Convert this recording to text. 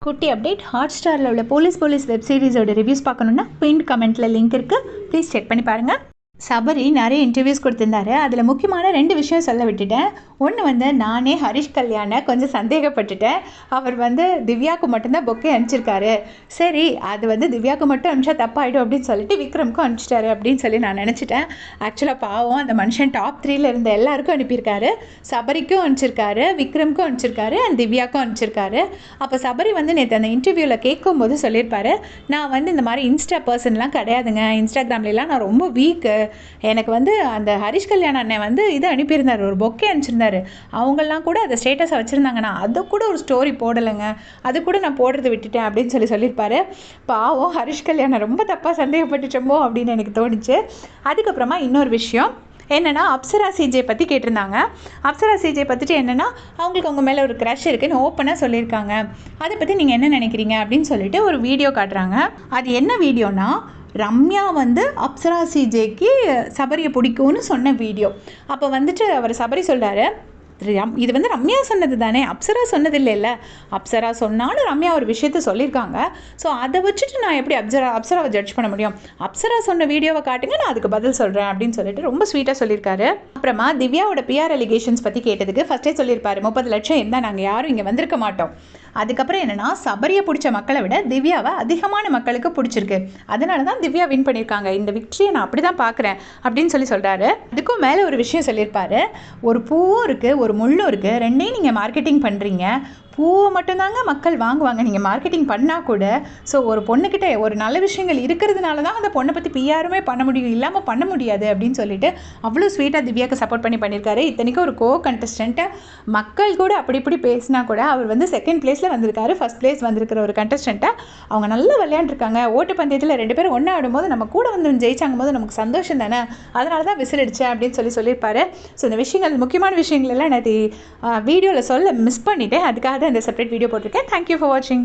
குட்டி update. Hot ஸ்டாரில் உள்ள போலீஸ் வெப் சீரிஸோட ரிவ்யூஸ் பார்க்கணுன்னா பின் கமெண்ட்டில் லிங்க் இருக்குது, ப்ளீஸ் செக் பண்ணி பாருங்கள். சபரி நிறைய இன்டர்வியூஸ் கொடுத்துருந்தாரு. அதில் முக்கியமான 2 விஷயம் சொல்ல விட்டுட்டேன். ஒன்று வந்து நானே ஹரிஷ் கல்யாணை கொஞ்சம் சந்தேகப்பட்டுட்டேன். அவர் வந்து திவ்யாவுக்கு மட்டும்தான் பொக்கே அனுப்பிச்சிருக்காரு. சரி, அது வந்து திவ்யாவுக்கு மட்டும் அனுப்பிச்சா தப்பாயிடும் அப்படின்னு சொல்லிட்டு விக்ரமுக்கும் அனுப்பிச்சிட்டாரு அப்படின்னு சொல்லி நான் நினச்சிட்டேன். ஆக்சுவலாக பாவம், அந்த மனுஷன் டாப் 3ல் இருந்த எல்லாருக்கும் அனுப்பியிருக்காரு. சபரிக்கும் அனுப்பிச்சிருக்காரு, விக்ரமுக்கும் அனுப்பிச்சிருக்காரு, அண்ட் திவ்யாவுக்கும் அனுப்பிச்சிருக்காரு. அப்போ சபரி வந்து நேற்று அந்த இன்டர்வியூவில் கேட்கும்போது சொல்லியிருப்பாரு, நான் வந்து இந்த மாதிரி இன்ஸ்டா பர்சன்லாம் கிடையாதுங்க, இன்ஸ்டாகிராம்லாம் நான் ரொம்ப வீக்கு. எனக்கு வந்து அந்த ஹரிஷ் கல்யாண் அண்ணன் வந்து இது அனுப்பியிருந்தார், ஒரு பொக்கே அனுப்பிச்சிருந்தாரு. அவங்கெல்லாம் கூட அதை ஸ்டேட்டஸை வச்சுருந்தாங்க, நான் அதை கூட ஒரு ஸ்டோரி போடலைங்க, அது கூட நான் போடுறது விட்டுட்டேன் அப்படின்னு சொல்லியிருப்பாரு. பாவம், ஹரிஷ் கல்யாணை ரொம்ப தப்பாக சந்தேகப்பட்டுட்டோமோ அப்படின்னு எனக்கு தோணுச்சு. அதுக்கப்புறமா இன்னொரு விஷயம் என்னென்னா, அப்சரா சிஜே பற்றி கேட்டிருந்தாங்க. அப்சரா சிஜே பற்றிட்டு என்னென்னா, அவங்களுக்கு அவங்க மேலே ஒரு க்ரஷ் இருக்குன்னு ஓப்பனாக சொல்லியிருக்காங்க. அதை பற்றி நீங்கள் என்ன நினைக்கிறீங்க அப்படின்னு சொல்லிட்டு ஒரு வீடியோ காட்டுறாங்க. அது என்ன வீடியோனா, ரம்யா வந்து அப்சரா சிஜேக்கு சபரியை பிடிக்கும்னு சொன்ன வீடியோ. அப்போ வந்துட்டு அவர் சபரி சொல்கிறாரு, இது வந்து ரம்யா சொன்னது தானே, அப்சரா சொன்னது இல்லைல்ல. அப்சரா சொன்னாலும் ரம்யா ஒரு விஷயத்த சொல்லியிருக்காங்க. ஸோ அதை வச்சுட்டு நான் எப்படி அப்சராவை ஜட்ஜ் பண்ண முடியும்? அப்சரா சொன்ன வீடியோவை காட்டுங்க, நான் அதுக்கு பதில் சொல்கிறேன் அப்படின்னு சொல்லிட்டு ரொம்ப ஸ்வீட்டாக சொல்லியிருக்காரு. அப்புறமா திவ்யாவோட பிஆர் அலிகேஷன்ஸ் பற்றி கேட்டதுக்கு ஃபஸ்ட்டே சொல்லியிருப்பாரு, 30 லட்சம் இருந்தால் நாங்கள் யாரும் இங்கே வந்திருக்க மாட்டோம். அதுக்கப்புறம் என்னென்னா, சபரியை பிடிச்ச மக்களை விட திவ்யாவை அதிகமான மக்களுக்கு பிடிச்சிருக்கு, அதனால தான் திவ்யா வின் பண்ணியிருக்காங்க. இந்த விக்ட்ரியை நான் அப்படி தான் பார்க்குறேன் அப்படின்னு சொல்கிறாரு. அதுக்கும் மேலே ஒரு விஷயம் சொல்லியிருப்பாரு, ஒரு பூவும் இருக்குது, ஒரு முள்ளும் இருக்குது, ரெண்டையும் நீங்கள் மார்க்கெட்டிங் பண்ணுறீங்க. பூவை மட்டும்தாங்க மக்கள் வாங்குவாங்க நீங்கள் மார்க்கெட்டிங் பண்ணால் கூட. ஸோ ஒரு பொண்ணுக்கிட்ட ஒரு நல்ல விஷயங்கள் இருக்கிறதுனால தான் அந்த பொண்ணை பற்றி பிஆருமே பண்ண முடியும், இல்லாமல் பண்ண முடியாது அப்படின்னு சொல்லிட்டு அவ்வளோ ஸ்வீட்டாக திவ்யாவுக்கு சப்போர்ட் பண்ணியிருக்காரு. இத்தனைக்கும் ஒரு கண்டஸ்டண்ட்டை மக்கள் கூட அப்படி இப்படி பேசினா கூட அவர் வந்து 2nd பிளேஸில் வந்திருக்காரு. 1st பிளேஸ் வந்திருக்கிற ஒரு கண்டஸ்டண்ட்டை அவங்க நல்லா விளையாண்டுருக்காங்க. ஓட்டு பந்தயத்தில் 2 பேரும் ஒன்றா ஆடும்போது நம்ம கூட வந்து ஜெயிச்சாங்க போது நமக்கு சந்தோஷம் தானே, அதனால தான் விசில் அடித்தேன் அப்படின்னு சொல்லியிருப்பாரு. ஸோ இந்த விஷயங்கள், முக்கியமான விஷயங்கள் எல்லாம் நான் வீடியோவில் சொல்ல மிஸ் பண்ணிவிட்டேன். அதுக்காக இந்த செப்பரேட் வீடியோ போட்டிருக்கேன். தேங்க்யூ ஃபார் வாட்சிங்.